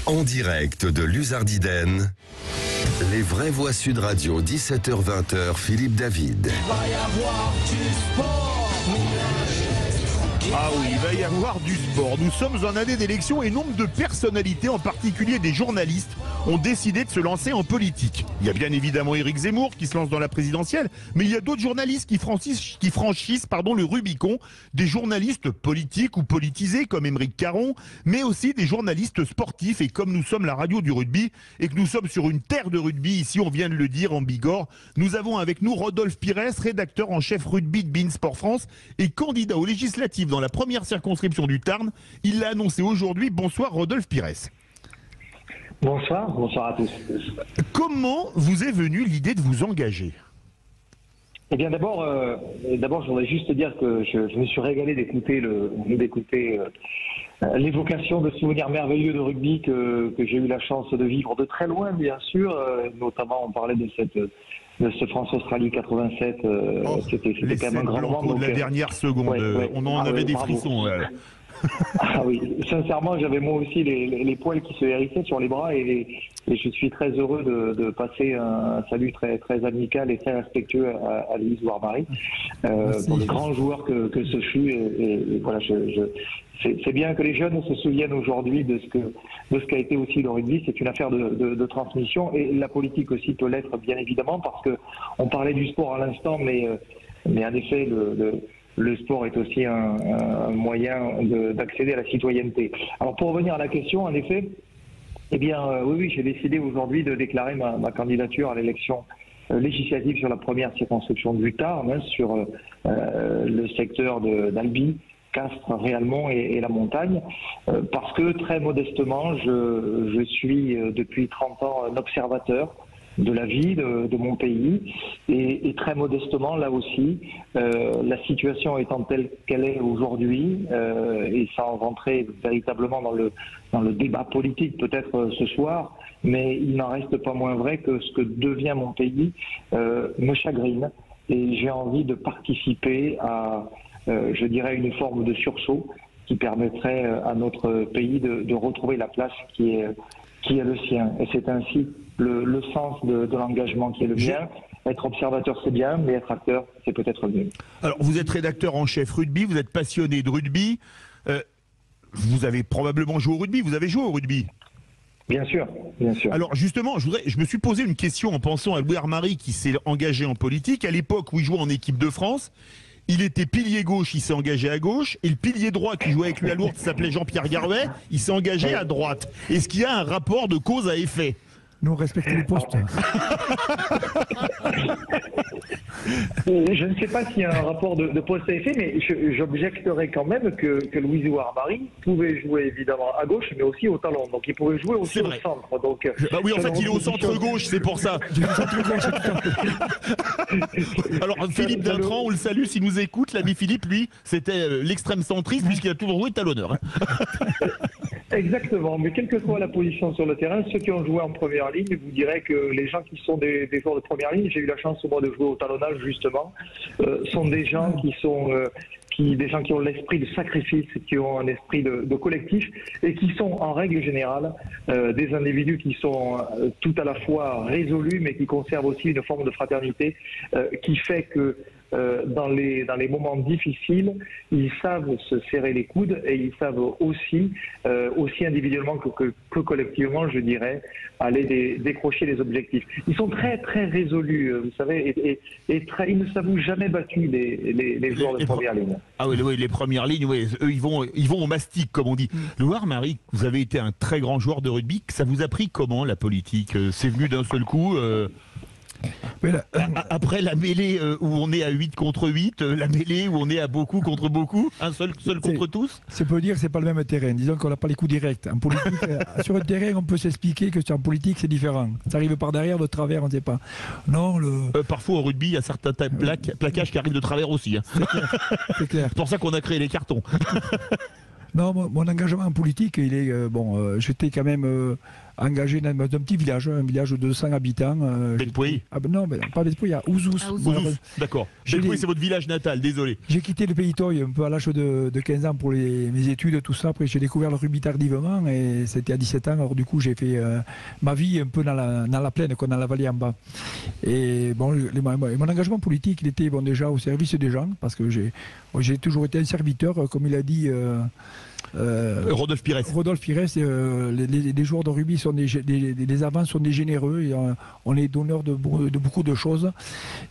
En direct de Luzardiden, les vraies voix Sud Radio, 17h-20h, Philippe David. Il va y avoir du sport. Ah oui, il va y avoir du sport. Nous sommes en année d'élection et nombre de personnalités, en particulier des journalistes, ont décidé de se lancer en politique. Il y a bien évidemment Éric Zemmour qui se lance dans la présidentielle, mais il y a d'autres journalistes qui franchissent le Rubicon, des journalistes politiques ou politisés comme Émeric Caron, mais aussi des journalistes sportifs. Et comme nous sommes la radio du rugby et que nous sommes sur une terre de rugby, ici on vient de le dire en Bigorre, nous avons avec nous Rodolphe Pires, rédacteur en chef rugby de beIN Sport France et candidat aux législatives dans la première circonscription du Tarn. Il l'a annoncé aujourd'hui. Bonsoir Rodolphe Pires. Bonsoir à tous. Comment vous est venue l'idée de vous engager ? Eh bien d'abord, je voudrais juste dire que je me suis régalé d'écouter l'évocation de souvenirs merveilleux de rugby que j'ai eu la chance de vivre de très loin, bien sûr. Notamment, on parlait de ce France-Australie 87. C'était quand même un grand moment. De la dernière seconde, on en avait des frissons. Ah oui, sincèrement, j'avais moi aussi les poils qui se hérissaient sur les bras et je suis très heureux de passer un salut très, très amical et très respectueux à Louise Warmary, pour le grand joueur que ce fut. Et voilà, c'est bien que les jeunes se souviennent aujourd'hui de ce qu'a été aussi le rugby. C'est une affaire de transmission et la politique aussi peut l'être, bien évidemment, parce que on parlait du sport à l'instant, mais en effet, le sport est aussi un moyen d'accéder à la citoyenneté. Alors pour revenir à la question, en effet, eh bien oui, j'ai décidé aujourd'hui de déclarer ma candidature à l'élection législative sur la première circonscription du Tarn, sur le secteur d'Albi, Castres, Réalmont et la montagne, parce que très modestement, je suis depuis 30 ans un observateur de la vie de mon pays et très modestement là aussi la situation étant telle qu'elle est aujourd'hui et sans rentrer véritablement dans le débat politique peut-être ce soir, mais il n'en reste pas moins vrai que ce que devient mon pays me chagrine et j'ai envie de participer à je dirais une forme de sursaut qui permettrait à notre pays de retrouver la place qui est le sien. Et c'est ainsi le sens de l'engagement qui est le mien. Être observateur, c'est bien, mais être acteur, c'est peut-être mieux. Alors, vous êtes rédacteur en chef rugby, vous êtes passionné de rugby. Vous avez probablement joué au rugby, vous avez joué au rugby ? Bien sûr, bien sûr. Alors justement, je me suis posé une question en pensant à Louis Armary qui s'est engagé en politique. À l'époque où il jouait en équipe de France, il était pilier gauche, il s'est engagé à gauche, et le pilier droit qui jouait avec lui à Lourdes s'appelait Jean-Pierre Garouet, il s'est engagé à droite. Est-ce qu'il y a un rapport de cause à effet ? Nous, respectons les postes. Je ne sais pas s'il y a un rapport de poste à effet, mais j'objecterais quand même que Louis Warmary pouvait jouer évidemment à gauche, mais aussi au talon. Donc il pouvait jouer aussi au centre. Donc, bah oui, en fait, il est au centre-gauche, c'est pour ça. Alors, Philippe Dintran, on le salue s'il nous écoute. L'ami Philippe, lui, c'était l'extrême centriste, puisqu'il a toujours joué talonneur. Exactement, mais quelle que soit la position sur le terrain, ceux qui ont joué en première ligne vous diraient que les gens qui sont des joueurs de première ligne, j'ai eu la chance moi de jouer au talonnage justement, sont des gens des gens qui ont l'esprit de sacrifice, qui ont un esprit de collectif et qui sont en règle générale des individus qui sont tout à la fois résolus mais qui conservent aussi une forme de fraternité qui fait que dans les moments difficiles, ils savent se serrer les coudes et ils savent aussi individuellement que collectivement, je dirais, aller décrocher les objectifs. Ils sont très très résolus, vous savez, et ils ne s'avouent jamais battus les joueurs de première ligne. Ah oui, les premières lignes, oui, eux ils vont au mastic comme on dit. Louis Armary, vous avez été un très grand joueur de rugby. Ça vous a pris comment la politique ? C'est venu d'un seul coup après la mêlée où on est à 8 contre 8, la mêlée où on est à beaucoup contre beaucoup, un seul contre tous. C'est peut dire que c'est pas le même terrain. Disons qu'on n'a pas les coups directs. En politique, sur un terrain, on peut s'expliquer que en politique, c'est différent. Ça arrive par derrière, de travers, on ne sait pas. Non, parfois au rugby, il y a certains plaquages qui arrivent de travers aussi. Hein. C'est clair. C'est pour ça qu'on a créé les cartons. Non, mon engagement en politique, il est j'étais quand même engagé dans un petit village, un village de 200 habitants. Betpouy. Non, pas Betpouy, à Ouzous. D'accord. Betpouy, c'est votre village natal, désolé. J'ai quitté le pays Toy un peu à l'âge de 15 ans pour mes études, tout ça. Après, j'ai découvert le rugby tardivement et c'était à 17 ans. Alors, du coup, j'ai fait ma vie un peu dans la plaine, dans la vallée en bas. Et bon, mon engagement politique, il était déjà au service des gens parce que j'ai toujours été un serviteur, comme il a dit. Rodolphe Pires. Rodolphe Pires, les joueurs de rugby sont les avants sont des généreux et on est donneur de beaucoup de choses.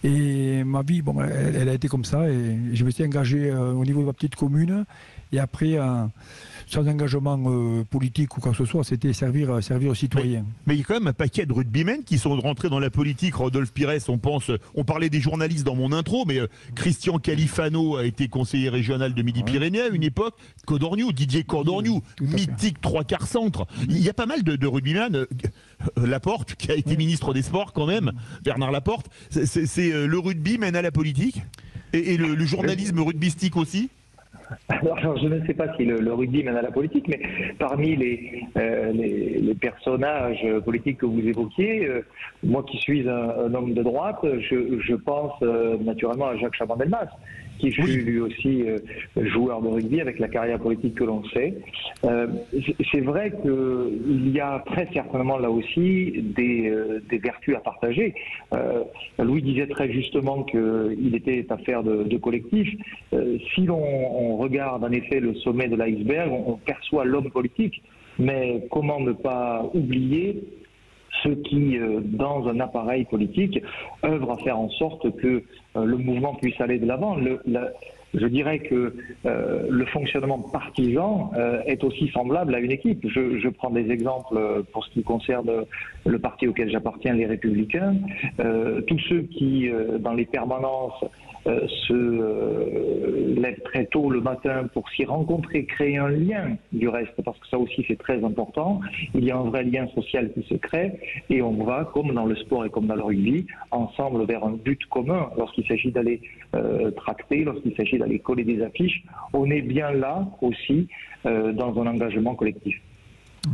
Et ma vie, bon, elle a été comme ça et je me suis engagé au niveau de ma petite commune. Et après, sans engagement politique ou quoi que ce soit, c'était servir aux citoyens. Mais il y a quand même un paquet de rugbymen qui sont rentrés dans la politique. Rodolphe Pires, on parlait des journalistes dans mon intro, mais Christian Califano a été conseiller régional de Midi-Pyrénées à une époque. Codorniou, Didier Codorniou, mythique 3/4 centre. Il y a pas mal de rugbymen. Laporte, qui a été ministre des Sports quand même, Bernard Laporte. C'est le rugby mène à la politique et le journalisme rugbystique aussi. Alors, je ne sais pas si le rugby mène à la politique, mais parmi les personnages politiques que vous évoquiez, moi qui suis un homme de droite, je pense naturellement à Jacques Chaban-Delmas, qui fut lui aussi joueur de rugby avec la carrière politique que l'on sait. C'est vrai qu'il y a très certainement là aussi des vertus à partager. Louis disait très justement qu'il était affaire de collectif. Si l'on regarde en effet le sommet de l'iceberg, on perçoit l'homme politique, mais comment ne pas oublier ceux qui, dans un appareil politique, œuvrent à faire en sorte que le mouvement puisse aller de l'avant. Je dirais que le fonctionnement partisan est aussi semblable à une équipe. Je prends des exemples pour ce qui concerne le parti auquel j'appartiens, les Républicains. Tous ceux qui, dans les permanences, se lèvent très tôt le matin pour s'y rencontrer, créer un lien du reste, parce que ça aussi c'est très important. Il y a un vrai lien social qui se crée et on va, comme dans le sport et comme dans le rugby, ensemble vers un but commun. Lorsqu'il s'agit d'aller tracter, lorsqu'il s'agit d'aller coller des affiches, on est bien là aussi dans un engagement collectif.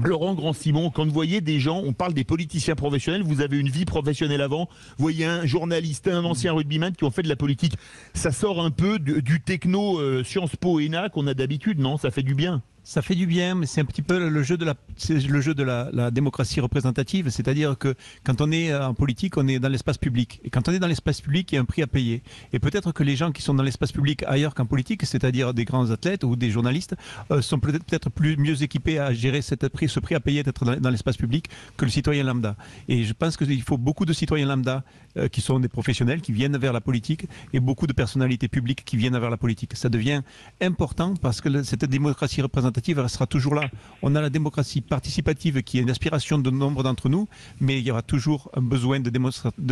Laurent Grand-Simon, quand vous voyez des gens, on parle des politiciens professionnels, vous avez une vie professionnelle avant, vous voyez un journaliste, un ancien rugbyman qui ont fait de la politique, ça sort un peu du techno Sciences Po ENA qu'on a d'habitude, non? Ça fait du bien. Ça fait du bien, mais c'est un petit peu le jeu de la démocratie représentative, c'est-à-dire que quand on est en politique, on est dans l'espace public. Et quand on est dans l'espace public, il y a un prix à payer. Et peut-être que les gens qui sont dans l'espace public ailleurs qu'en politique, c'est-à-dire des grands athlètes ou des journalistes, sont peut-être mieux équipés à gérer ce prix à payer d'être dans l'espace public que le citoyen lambda. Et je pense qu'il faut beaucoup de citoyens lambda qui sont des professionnels, qui viennent vers la politique, et beaucoup de personnalités publiques qui viennent vers la politique. Ça devient important parce que cette démocratie représentative restera toujours là. On a la démocratie participative qui est une aspiration de nombre d'entre nous, mais il y aura toujours un besoin de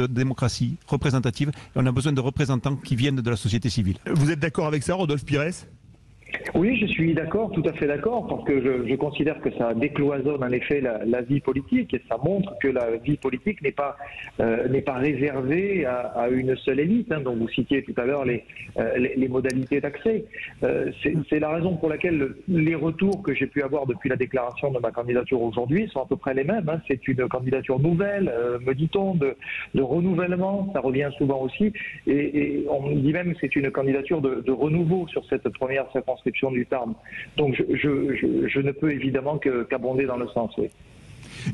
démocratie représentative et on a besoin de représentants qui viennent de la société civile. Vous êtes d'accord avec ça, Rodolphe Pires ? Oui, je suis d'accord, tout à fait d'accord, parce que je considère que ça décloisonne en effet la vie politique et ça montre que la vie politique n'est pas réservée à une seule élite. Donc vous citiez tout à l'heure les modalités d'accès. C'est la raison pour laquelle les retours que j'ai pu avoir depuis la déclaration de ma candidature aujourd'hui sont à peu près les mêmes. C'est une candidature nouvelle, me dit-on, de renouvellement, ça revient souvent aussi, et on me dit même que c'est une candidature de renouveau sur cette première circonscription du Tarn. Donc je ne peux évidemment qu'abonder dans le sens, oui.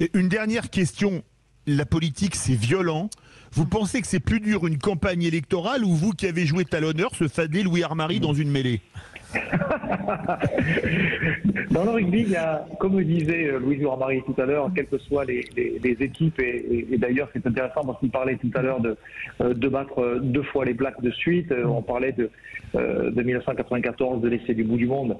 Et une dernière question, la politique c'est violent. Vous pensez que c'est plus dur une campagne électorale ou vous qui avez joué talonneur se fader Louis Armari dans une mêlée? Dans le rugby, il y a, comme disait Louis Armari tout à l'heure, quelles que soient les équipes, et d'ailleurs c'est intéressant parce qu'il parlait tout à l'heure de battre 2 fois les Blacks de suite, on parlait de 1994, de l'essai du bout du monde.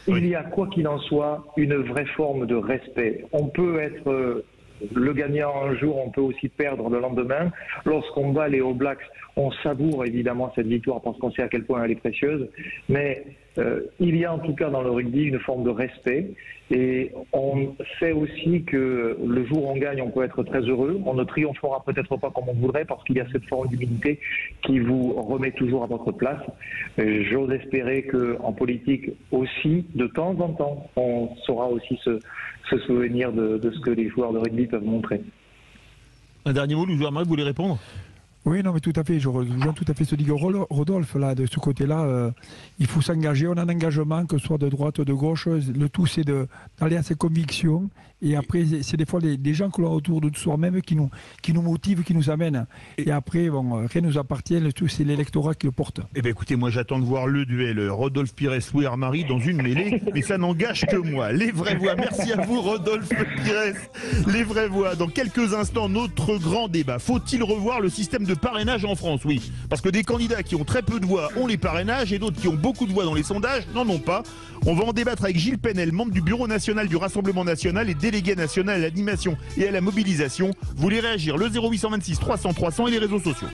Il y a, quoi qu'il en soit, une vraie forme de respect. On peut être le gagnant un jour, on peut aussi perdre le lendemain. Lorsqu'on bat les All Blacks, on savoure évidemment cette victoire parce qu'on sait à quel point elle est précieuse. Mais il y a en tout cas dans le rugby une forme de respect. Et on sait aussi que le jour où on gagne, on peut être très heureux. On ne triomphera peut-être pas comme on voudrait parce qu'il y a cette forme d'humilité qui vous remet toujours à votre place. J'ose espérer qu'en politique aussi, de temps en temps, on saura aussi se souvenir de ce que les joueurs de rugby peuvent montrer. Un dernier mot, Louis-Marie, vous voulez répondre? Oui, non, mais tout à fait. Je rejoins tout à fait ce que dit Rodolphe. Là, de ce côté-là, il faut s'engager. On a un engagement, que ce soit de droite ou de gauche. Le tout, c'est d'aller à ses convictions. Et après, c'est des fois des gens que l'on a autour de soi-même qui nous motivent, qui nous amènent. Et après, bon, rien ne nous appartient. Le tout, c'est l'électorat qui le porte. Eh bien, écoutez, moi, j'attends de voir le duel Rodolphe Pires, Louis-Marie dans une mêlée. Mais ça n'engage que moi. Les vraies voix. Merci à vous, Rodolphe Pires. Les vraies voix. Dans quelques instants, notre grand débat. Faut-il revoir le système de parrainage en France? Oui. Parce que des candidats qui ont très peu de voix ont les parrainages et d'autres qui ont beaucoup de voix dans les sondages n'en ont pas. On va en débattre avec Gilles Penel, membre du Bureau national du Rassemblement national et délégué national à l'animation et à la mobilisation. Vous voulez réagir? Le 0826 300 300 et les réseaux sociaux.